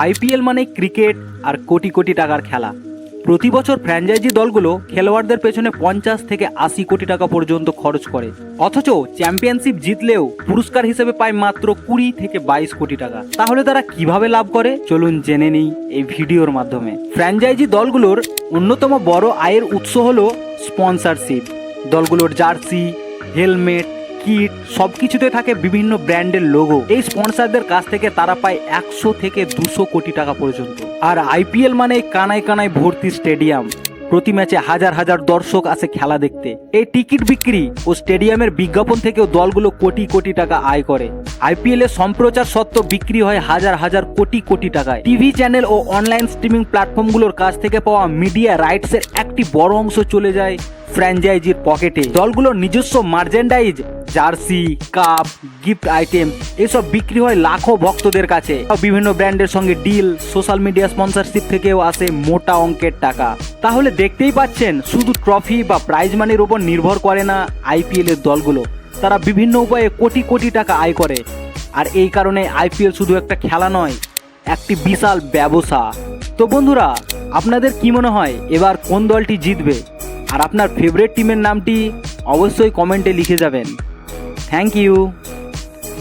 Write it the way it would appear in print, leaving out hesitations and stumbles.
IPL মানে cricket আর কোটি কোটি টাকার খেলা। প্রতি বছর ফ্র্যাঞ্চাইজি দলগুলো খেলোয়াড়দের পেছনে 50 থেকে 80 কোটি টাকা পর্যন্ত খরচ করে, অথচ চ্যাম্পিয়নশিপ জিতলেও পুরস্কার হিসেবে পায় মাত্র 20 থেকে 22 কোটি টাকা। তাহলে তারা কিভাবে লাভ করে, চলুন জেনে নিই এই ভিডিওর মাধ্যমে। ফ্র্যাঞ্চাইজি দলগুলোর অন্যতম বড় আয়ের উৎস হলো স্পন্সরশিপ। দলগুলোর জার্সি, হেলমেট, কিট সবকিছুতে থাকে বিভিন্ন ব্র্যান্ডের লোগো। এই স্পন্সরদের কাছ থেকে তারা পায় 100 থেকে 200 কোটি টাকা পর্যন্ত। আর আইপিএল মানে কানায় কানায় ভর্তি স্টেডিয়াম, প্রতি ম্যাচে হাজার হাজার দর্শক আসে খেলা দেখতে। এই টিকিট বিক্রি ও স্টেডিয়ামের বিজ্ঞাপন থেকেও দলগুলো কোটি কোটি টাকা আয় করে। আইপিএল এর সম্প্রচার সত্ত্বেও বিক্রি হয় হাজার হাজার কোটি কোটি টাকায়। টিভি চ্যানেল ও অনলাইন স্ট্রিমিং প্ল্যাটফর্মগুলোর কাছ থেকে পাওয়া মিডিয়া রাইটসের একটি বড় অংশ চলে যায় ফ্র্যাঞ্চাইজির পকেটে। দলগুলোর নিজস্ব merchandise, jersey, cup, gift item এসব বিক্রি হয় লাখো ভক্তদের কাছে। বিভিন্ন ব্র্যান্ডের সঙ্গে ডিল, সোশ্যাল মিডিয়া স্পন্সরশিপ থেকেও আসে মোটা অঙ্কের টাকা। তাহলে দেখতেই পাচ্ছেন, শুধু ট্রফি বা প্রাইজ মানির উপর নির্ভর করে না আইপিএল এর দলগুলো, তারা বিভিন্ন উপায়ে কোটি কোটি টাকা আয় করে। আর এই কারণে আইপিএল শুধু একটা খেলা নয়, একটি বিশাল ব্যবসা। তো বন্ধুরা, আপনাদের কি মনে হয় এবার কোন দলটি জিতবে? আর আপনার ফেভারিট টিমের নামটি অবশ্যই কমেন্টে লিখে যাবেন। Thank you.